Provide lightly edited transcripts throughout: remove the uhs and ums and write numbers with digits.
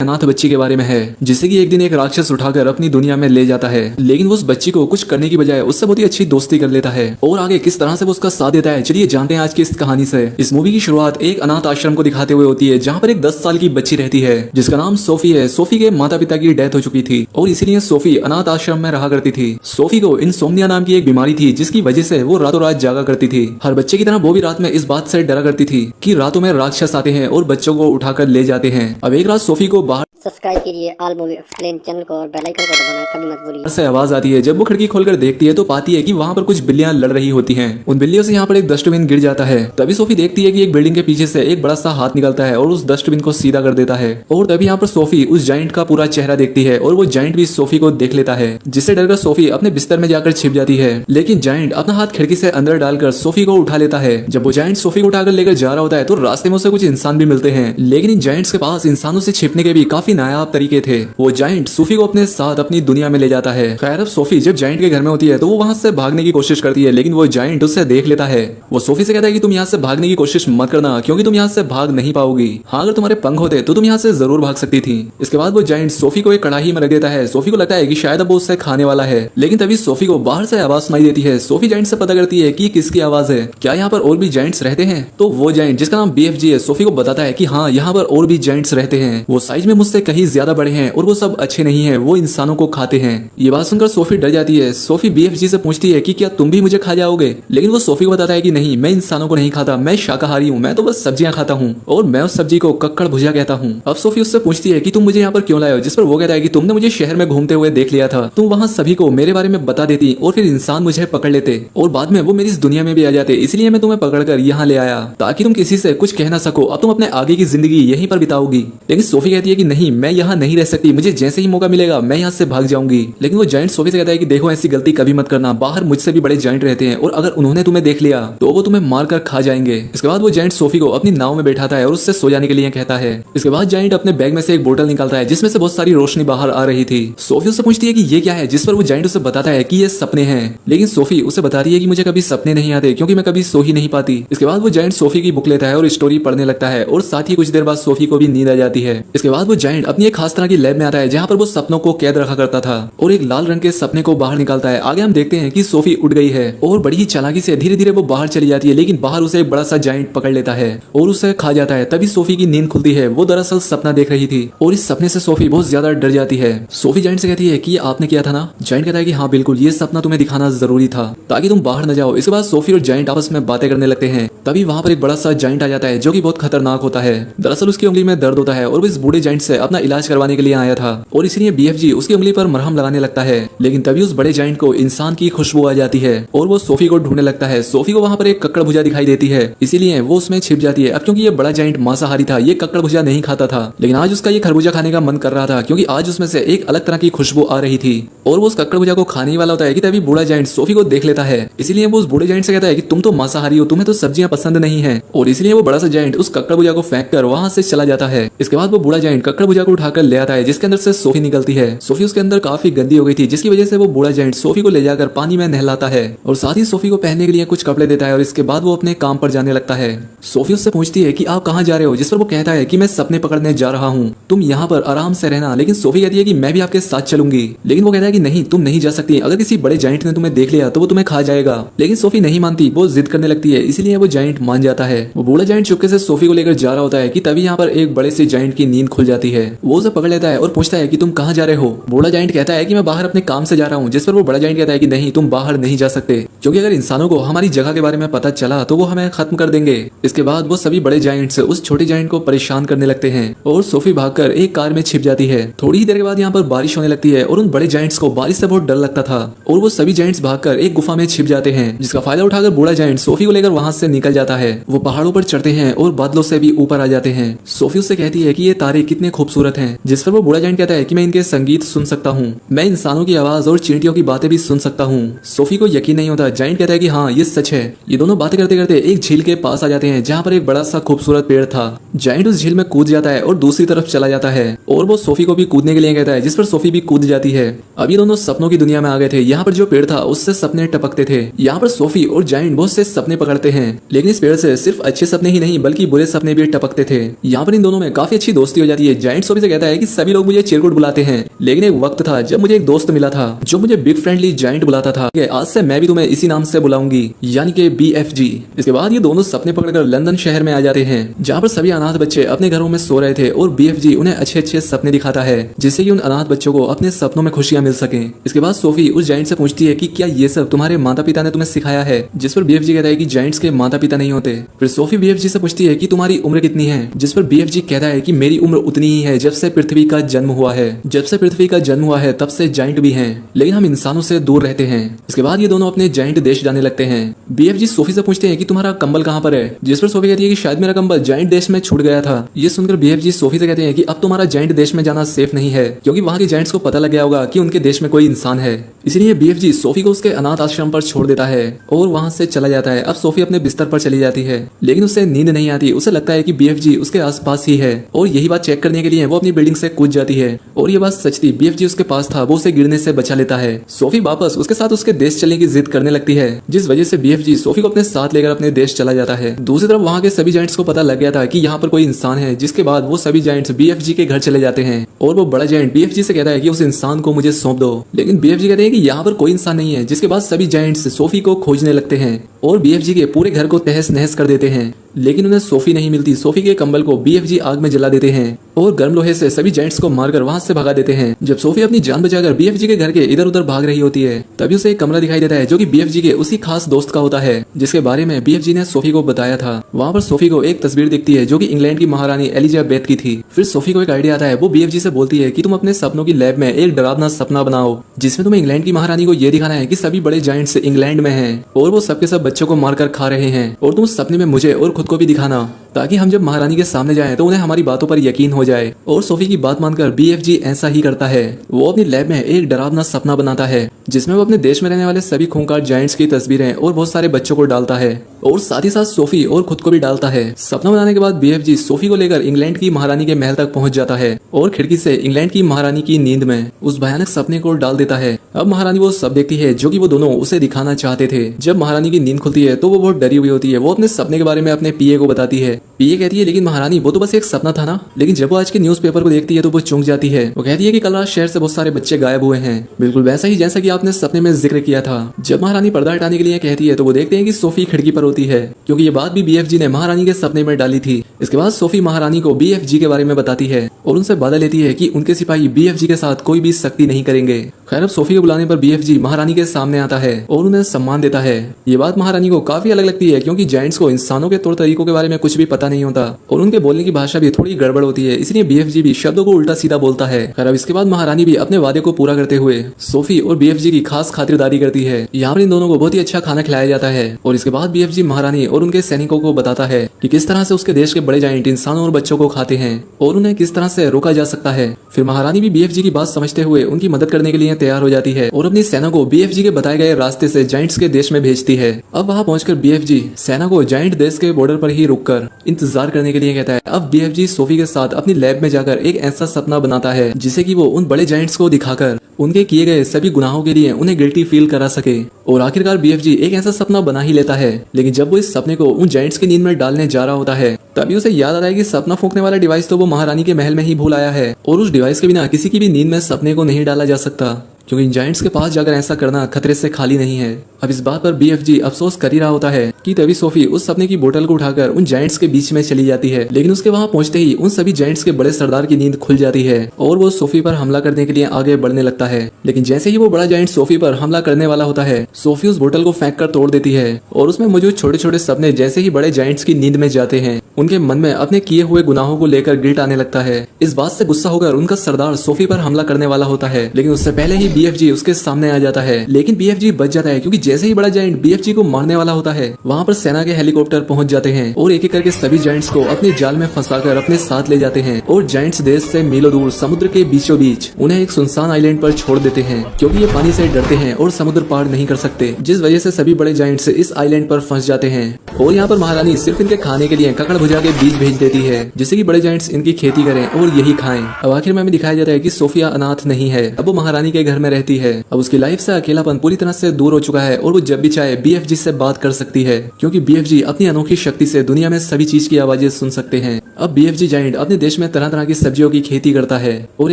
अनाथ बच्ची के बारे में है जिसे कि एक दिन एक राक्षस उठाकर अपनी दुनिया में ले जाता है, लेकिन वो उस बच्ची को कुछ करने की बजाय उससे बहुत ही अच्छी दोस्ती कर लेता है और आगे किस तरह से वो उसका साथ देता है चलिए जानते हैं आज की इस कहानी से। इस मूवी की शुरुआत एक अनाथ आश्रम को दिखाते हुए होती है जहाँ पर एक 10 साल की बच्ची रहती है जिसका नाम सोफी है। सोफी के माता पिता की डेथ हो चुकी थी और इसीलिए सोफी अनाथ आश्रम में रहा करती थी। सोफी को इंसोम्निया नाम की एक बीमारी थी जिसकी वजह से वो रातों रात जागा करती थी। हर बच्चे की तरह वो भी रात में इस बात से डरा करती थी कि रातों में राक्षस आते हैं और बच्चों को उठाकर ले जाते हैं। अब एक रात सोफी को बाहर सब्सक्राइब कीजिए ऑल मूवी एक्सप्लेन चैनल को और बेल आइकन को दबाना कभी मत भूलिए। से आवाज आती है। जब वो खिड़की खोलकर देखती है तो पाती है कि वहाँ पर कुछ बिल्लियां लड़ रही होती हैं। उन बिल्लियों से यहाँ पर एक डस्टबिन गिर जाता है। तभी सोफी देखती है कि एक बिल्डिंग के पीछे से एक बड़ा सा हाथ निकलता है और उस डस्टबिन को सीधा कर देता है। और तभी यहाँ पर सोफी उस जाइंट का पूरा चेहरा देखती है और वो जाइंट भी सोफी को देख लेता है, जिससे डरकर सोफी अपने बिस्तर में जाकर छिप जाती है। लेकिन जाइंट अपना हाथ खिड़की से अंदर डालकर सोफी को उठा लेता है। जब वो जाइंट सोफी को उठाकर लेकर जा रहा होता है तो रास्ते में उसे कुछ इंसान भी मिलते हैं, लेकिन इन जाइंट्स के पास इंसानों से छिपने के भी काफी नायाब तरीके थे। वो जाइंट सोफी को अपने साथ अपनी दुनिया में ले जाता है। खैर अब सोफी जब जाइंट के घर में होती है तो वो वहां से भागने की कोशिश करती है, लेकिन वो जाइंट उससे देख लेता है। वो सोफी से कहता है कि तुम यहाँ से भागने की कोशिश मत करना क्योंकि तुम यहाँ से भाग नहीं पाओगी। हाँ अगर तुम्हारे पंख होते तो तुम यहाँ से जरूर भाग सकती थी। इसके बाद वो जाइंट सोफी को एक कढ़ाई में रख देता है। सोफी को लगता है कि शायद अब वो उससे खाने वाला है, लेकिन तभी सोफी को बाहर से आवाज सुनाई देती है। सोफी जाइंट से पता करती है कि किसकी आवाज है, क्या यहाँ पर और भी जाइंट्स रहते हैं। तो वो जाइंट जिसका नाम BFG है सोफी को बताता है कि हाँ यहाँ पर और भी जाइंट्स रहते हैं। वो साइज में मुझसे कहीं ज्यादा बड़े हैं और वो सब अच्छे नहीं है, वो इंसानों को खाते हैं। ये बात सुनकर सोफी डर जाती है। सोफी BFG से पूछती है कि क्या तुम भी मुझे खा जाओगे, लेकिन वो सोफी को बताता है कि नहीं, मैं इंसानों को नहीं खाता, मैं शाकाहारी हूँ, मैं तो बस सब्जियां खाता हूँ और मैं उस सब्जी को कक्कड़ भुजिया कहता हूँ। अब सोफी उससे पूछती है कि तुम मुझे यहाँ पर क्यों लाए हो, जिस पर वो कहता है कि तुमने मुझे शहर में घूमते हुए देख लिया था, तुम वहाँ सभी को मेरे बारे में बता देती और फिर इंसान मुझे पकड़ लेते और बाद में वो मेरी इस दुनिया में भी आ जाते, इसलिए मैं तुम्हें पकड़कर यहाँ ले आया ताकि तुम किसी से कुछ कह ना सको। अब तुम अपने आगे की जिंदगी यहीं पर बिताओगी। लेकिन सोफी कहती है कि नहीं, मैं यहाँ नहीं रह सकती, मुझे जैसे ही मौका मिलेगा मैं यहाँ से भाग जाऊंगी। लेकिन वो जाइंट सोफी से कहता है कि देखो ऐसी गलती कभी मत करना, बाहर मुझसे भी बड़े जाइंट रहते हैं और अगर उन्होंने तुम्हें देख लिया तो वो तुम्हें मारकर खा जाएंगे। इसके बाद वो जाइंट सोफी को अपनी नाव में बैठाता है और उससे सो जाने के लिए कहता है। इसके बाद जाइंट अपने बैग में से एक बोतल निकालता है जिसमें से बहुत सारी रोशनी बाहर आ रही थी। सोफी उससे पूछती है कि ये क्या है, जिस पर वो जाइंट उसे बताता है कि ये सपने हैं। लेकिन सोफी उसे बताती है कि मुझे कभी सपने नहीं आते क्योंकि मैं कभी सो ही नहीं पाती। इसके बाद वो जाइंट सोफी की बुक लेता है और स्टोरी पढ़ने लगता है और साथ ही कुछ देर बाद सोफी को भी नींद आ जाती है। इसके बाद वो जाइंट अपनी एक खास तरह की लैब में आता है जहाँ पर वो सपनों को कैद रखा करता था और एक लाल रंग के सपने को बाहर निकालता है। आगे हम देखते हैं कि सोफी उठ गई है और बड़ी ही चालाकी से धीरे धीरे वो बाहर चली जाती है, लेकिन बाहर उसे एक बड़ा सा जाइंट पकड़ लेता है और उसे खा जाता है। तभी सोफी की नींद खुलती है। वो दरअसल सपना देख रही थी और इस सपने से सोफी बहुत ज्यादा डर जाती है। सोफी जाइंट से कहती है कि ये आपने किया था ना। जाइंट कहता है कि हाँ बिल्कुल, ये सपना तुम्हें दिखाना जरूरी था ताकि तुम बाहर न जाओ। इसके बाद सोफी और जाइंट आपस में बातें करने लगते हैं। तभी वहाँ पर एक बड़ा सा जाइंट आ जाता है जो कि बहुत खतरनाक होता है। दरअसल उसकी उंगली में दर्द होता है और वो इस बूढ़े जाइंट से अपना इलाज करवाने के लिए आया था और इसलिए BFG उसकी उंगली पर मरहम लगाने लगता है। लेकिन तभी उस बड़े जाइंट को इंसान की खुशबू आ जाती है और वो सोफी को ढूंढने लगता है। सोफी को वहाँ पर एक कक्कड़ भुजिया दिखाई देती है, इसीलिए वो उसमें छिप जाती है। अब क्योंकि ये बड़ा जाइंट मांसाहारी था, ये कक्कड़ भुजिया नहीं खाता था, लेकिन आज उसका ये खरबूजा खाने का मन कर रहा था क्योंकि आज उसमें से एक अलग तरह की खुशबू आ रही थी और वो उस कक्कड़ भुजिया को खाने वाला होता है कि तभी बूढ़ा जाइंट सोफी को देख लेता है। इसीलिए वो उस बूढ़े जाइंट से कहता है कि तुम तो मांसाहारी हो, तुम्हें तो सब्जियां पसंद नहीं है, और इसलिए वो बड़ा सा जाइंट उस कक्कड़ भुजिया को फेंक कर वहां से चला जाता है। इसके बाद वो बूढ़ा जाइंट कक्कड़ भुजिया को उठाकर ले आता है जिसके अंदर से सोफी निकलती है। सोफी उसके अंदर काफी गंदी हो गई थी जिसकी वजह से वो बूढ़ा जाइंट सोफी को ले जाकर पानी में नहलाता है और साथ ही सोफी को पहनने के लिए कुछ कपड़े देता है और इसके बाद वो अपने काम पर जाने लगता है। सोफी उससे पूछती है कि आप कहाँ जा रहे हो, जिस पर वो कहता है कि मैं सपने पकड़ने जा रहा हूँ, तुम यहाँ पर आराम से रहना। लेकिन सोफी कहती है कि मैं भी आपके साथ चलूंगी, लेकिन वो कहता है कि नहीं, तुम नहीं जा सकती, अगर किसी बड़े जाइंट ने तुम्हें देख लिया तो वो तुम्हें खा जाएगा। लेकिन सोफी नहीं मानती, वो जिद करने लगती है, इसीलिए वो जाइंट मान जाता है। वो बूढ़ा जाइंट चुपके से सोफी को लेकर जा रहा होता है कि तभी यहाँ पर एक बड़े से जाइंट की नींद खुल जाती है। वो उसे पकड़ लेता है और पूछता है कि तुम कहाँ जा रहे हो। बूढ़ा जाइंट कहता है कि मैं बाहर अपने काम से जा रहा हूँ, जिस पर वो बड़ा जाइंट कहता है कि नहीं, तुम बाहर नहीं जा सकते क्योंकि अगर इंसानों को हमारी जगह के बारे में पता चला तो वो हमें खत्म कर देंगे। इसके बाद वो सभी बड़े जाइंट्स उस छोटे जाइंट को परेशान करने लगते हैं और सोफी भागकर एक कार में छिप जाती है। थोड़ी ही देर के बाद यहाँ पर बारिश होने लगती है और उन बड़े जाइंट्स को बारिश से बहुत डर लगता था और वो सभी जाइंट्स भागकर एक गुफा में छिप जाते हैं, जिसका फायदा उठाकर बूढ़ा जाइंट सोफी को लेकर वहां से निकल जाता है। वो पहाड़ों पर चढ़ते हैं और बादलों से भी ऊपर आ जाते हैं। सोफी उससे कहती है कि ये तारे कितने खूबसूरत हैं, जिस पर वो बूढ़ा जाइंट कहता है कि मैं इनके संगीत सुन सकता हूँ, मैं इंसानों की आवाज और चींटियों की बातें भी सुन सकता हूँ। सोफी को यकीन नहीं होता। जाइंट कहता है कि हाँ ये सच है। ये दोनों बातें करते करते एक झील के पास आ जाते हैं जहाँ पर एक बड़ा सा खूबसूरत पेड़ था। जाइंट उस झील में कूद जाता है और दूसरी तरफ चला जाता है और वो सोफी को भी कूदने के लिए कहता है, जिस पर सोफी भी कूद जाती है। अब ये दोनों सपनों की दुनिया में आ गए थे। यहाँ पर जो पेड़ था उससे सपने टपकते थे। यहाँ पर सोफी और जाइंट बहुत से सपने पकड़ते हैं, लेकिन इस पेड़ से सिर्फ अच्छे सपने ही नहीं बल्कि बुरे सपने भी टपकते थे। यहाँ पर इन दोनों में काफी अच्छी दोस्ती हो जाती है। जाइंट जाइंट सोफी से कहता है कि सभी लोग मुझे चिरकुट बुलाते हैं, लेकिन एक वक्त था जब मुझे एक दोस्त मिला था जो मुझे बिग फ्रेंडली जाइंट बुलाता था। आज से मैं भी तुम्हें इसी नाम से बुलाऊंगी, यानी कि BFG। इसके बाद ये दोनों सपने पकड़कर लंदन शहर में आ जाते हैं, जहाँ पर सभी अनाथ बच्चे अपने घरों में सो रहे थे और BFG उन्हें अच्छे अच्छे सपने दिखाता है, जिससे कि उन अनाथ बच्चों को अपने सपनों में खुशियां मिल सके। इसके बाद सोफी उस जाइंट से पूछती है कि क्या ये सब तुम्हारे माता पिता ने तुम्हें सिखाया है, जिस पर BFG कहता है कि जाइंट्स के माता पिता नहीं होते। फिर सोफी BFG से पूछती है कि तुम्हारी उम्र कितनी है, जिस पर BFG कहता है कि मेरी उम्र उतनी ही है जब से पृथ्वी का जन्म हुआ है। जब से पृथ्वी का जन्म हुआ है तब से जाइंट भी हैं, लेकिन हम इंसानों से दूर रहते हैं। इसके बाद ये दोनों अपने जाइंट देश जाने लगते हैं। BFG सोफी से पूछते हैं कि तुम्हारा कंबल कहाँ पर है, जिस पर सोफी कहती है कि शायद मेरा कंबल जाइंट देश में छूट गया था। ये सुनकर BFG सोफी से कहते हैं कि अब तुम्हारा जाइंट देश में जाना सेफ नहीं है, क्योंकि वहाँ के जाइंट्स को पता लग गया होगा कि उनके देश में कोई इंसान है। इसलिए BFG सोफी को उसके अनाथ आश्रम पर छोड़ देता है और वहाँ से चला जाता है। अब सोफी अपने बिस्तर पर चली जाती है, लेकिन उसे नींद नहीं आती। उसे लगता है कि BFG उसके आसपास ही है और यही बात चेक करने के लिए वो अपनी बिल्डिंग से कूद जाती है। और ये बात सच थी, BFG उसके पास था, वो उसे गिरने से बचा लेता है। सोफी वापस उसके साथ उसके देश चलने की जिद करने लगती है, जिस वजह से BFG सोफी को अपने साथ लेकर अपने देश चला जाता है। दूसरी तरफ वहाँ के सभी जाइंट्स को पता लग गया था कि यहाँ पर कोई इंसान है, जिसके बाद वो सभी जाइंट्स BFG के घर चले जाते हैं और वो बड़ा जाइंट BFG से कहता है कि उस इंसान को मुझे सौंप दो। लेकिन BFG कहते हैं कि यहाँ पर कोई इंसान नहीं है, जिसके बाद सभी जाइंट्स सोफी को खोजने लगते हैं और BFG के पूरे घर को तहस नहस कर देते हैं, लेकिन उन्हें सोफी नहीं मिलती। सोफी के कंबल को BFG आग में जला देते हैं और गर्म लोहे से सभी जाइंट्स को मारकर वहां से भगा देते हैं। जब सोफी अपनी जान बचाकर BFG के घर के इधर उधर भाग रही होती है, तभी उसे एक कमरा दिखाई देता है जो कि BFG के उसी खास दोस्त का होता है, जिसके बारे में BFG ने सोफी को बताया था। वहाँ पर सोफी को एक तस्वीर दिखती है जो कि इंग्लैंड की महारानी एलिजाबेथ की थी। फिर सोफी को एक आइडिया आता है, वो BFG से बोलती है कि तुम अपने सपनों की लैब में एक डरावना सपना बनाओ, जिसमें तुम्हें इंग्लैंड की महारानी को यह दिखाना है कि सभी बड़े जाइंट्स इंग्लैंड में हैं और वो सबके सब बच्चों को मारकर खा रहे हैं, और तुम सपने में मुझे और खुद को भी दिखाना, ताकि हम जब महारानी के सामने जाएं तो उन्हें हमारी बातों पर यकीन हो जाए। और सोफी की बात मानकर BFG ऐसा ही करता है। वो अपनी लैब में एक डरावना सपना बनाता है, जिसमें वो अपने देश में रहने वाले सभी खूंखार जाइंट्स की तस्वीरें और बहुत सारे बच्चों को डालता है और साथ ही साथ सोफी और खुद को भी डालता है। सपना बनाने के बाद BFG सोफी को लेकर इंग्लैंड की महारानी के महल तक पहुंच जाता है और खिड़की से इंग्लैंड की महारानी की नींद में उस भयानक सपने को डाल देता है। अब महारानी वो सब देखती है जो कि वो दोनों उसे दिखाना चाहते थे। जब महारानी की नींद खुलती है तो वो बहुत डरी हुई होती है। वो अपने सपने के बारे में अपने PA को बताती है। PA कहती है, लेकिन महारानी वो तो बस एक सपना था ना। लेकिन जब वो आज के न्यूज़पेपर को देखती है तो वो चौंक जाती है। वो कहती है कि कल रात शहर से बहुत सारे बच्चे गायब हुए हैं, बिल्कुल वैसा ही जैसा कि आपने सपने में जिक्र किया था। जब महारानी पर्दा हटाने के लिए कहती है तो वो देखते हैं कि सोफी खिड़की पर होती है, क्योंकि ये बात भी BFG ने महारानी के सपने में डाली थी। इसके बाद सोफी महारानी को BFG के बारे में बताती है और उनसे वादा लेती है कि उनके सिपाही BFG के साथ कोई भी सख्ती नहीं करेंगे। खैर अब सोफी के बुलाने पर BFG महारानी के सामने आता है और उन्हें सम्मान देता है। ये बात महारानी को काफी अलग लगती है, क्योंकि जाइंट्स को इंसानों के तौर तरीकों के बारे में कुछ भी पता नहीं होता और उनके बोलने की भाषा भी थोड़ी गड़बड़ होती है, इसलिए BFG भी शब्दों को उल्टा सीधा बोलता है। खैर अब इसके बाद महारानी भी अपने वादे को पूरा करते हुए सोफी और BFG की खास खातिरदारी करती है। यहाँ पर इन दोनों को बहुत ही अच्छा खाना खिलाया जाता है और इसके बाद BFG महारानी और उनके सैनिकों को बताता है कि किस तरह से उसके देश के बड़े जाइंट इंसानों और बच्चों को खाते हैं और उन्हें किस तरह से रोका जा सकता है। फिर महारानी भी BFG की बात समझते हुए उनकी मदद करने के लिए तैयार हो जाती है और अपनी सेना को BFG के बताए गए रास्ते से जाइंट्स के देश में भेजती है। अब वहां पहुंचकर BFG सेना को जाइंट देश के बॉर्डर पर ही रुककर इंतजार करने के लिए कहता है। अब BFG सोफी के साथ अपनी लैब में जाकर एक ऐसा सपना बनाता है जिसे कि वो उन बड़े जाइंट्स को दिखाकर उनके किए गए सभी गुनाहों के लिए उन्हें गिल्टी फील करा सके। और आखिरकार BFG एक ऐसा सपना बना ही लेता है। लेकिन जब वो इस सपने को उन जाइंट्स की नींद में डालने जा रहा होता है, तभी उसे याद आता है कि सपना फूंकने वाला डिवाइस तो वो महारानी के महल में ही भूल आया है और उस डिवाइस के बिना किसी की भी नींद में सपने को नहीं डाला जा सकता, क्योंकि जाइंट्स के पास जाकर ऐसा करना खतरे से खाली नहीं है। अब इस बात पर BFG अफसोस कर ही रहा होता है कि तभी सोफी उस सपने की बोतल को उठाकर उन जाइंट्स के बीच में चली जाती है। लेकिन उसके वहां पहुंचते ही उन सभी जाइंट्स के बड़े सरदार की नींद खुल जाती है और वो सोफी पर हमला करने के लिए आगे बढ़ने लगता है। लेकिन जैसे ही वो बड़ा जाइंट सोफी पर हमला करने वाला होता है, सोफी उस बोतल को फेंक कर तोड़ देती है और उसमें मौजूद छोटे छोटे सपने जैसे ही बड़े जाइंट्स की नींद में जाते हैं, उनके मन में अपने किए हुए गुनाहों को लेकर गिल्ट आने लगता है। इस बात से गुस्सा होकर उनका सरदार सोफी पर हमला करने वाला होता है, लेकिन उससे पहले ही BFG उसके सामने आ जाता है। लेकिन BFG बच जाता है, क्योंकि जैसे ही बड़ा जाइंट BFG को मारने वाला होता है, वहाँ पर सेना के हेलीकॉप्टर पहुंच जाते हैं और एक एक करके सभी जाइंट्स को अपने जाल में फंसाकर अपने साथ ले जाते हैं और जाइंट्स देश से मीलों दूर समुद्र के बीचों बीच उन्हें एक सुनसान आइलैंड पर छोड़ देते हैं, क्योंकि ये पानी से डरते हैं और समुद्र पार नहीं कर सकते, जिस वजह से सभी बड़े जाइंट्स इस आइलैंड पर फंस जाते हैं। और यहाँ पर महारानी सिर्फ इनके खाने के लिए ककड़ भुजा के बीज भेज देती है, जिससे कि बड़े जाइंट्स इनकी खेती करें और यही खाएं। अब आखिर में हमें दिखाया जाता है कि सोफिया अनाथ नहीं है। अब वो महारानी के घर में रहती है। अब उसकी लाइफ से अकेलापन पूरी तरह से दूर हो चुका है और वो जब भी चाहे BFG से बात कर सकती है, क्योंकि BFG अपनी अनोखी शक्ति से दुनिया में सभी चीज की आवाजें सुन सकते हैं। अब BFG जायंट अपने देश में तरह तरह की सब्जियों की खेती करता है और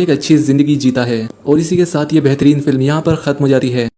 एक अच्छी जिंदगी जीता है। और इसी के साथ ये बेहतरीन फिल्म यहाँ पर खत्म हो जाती है।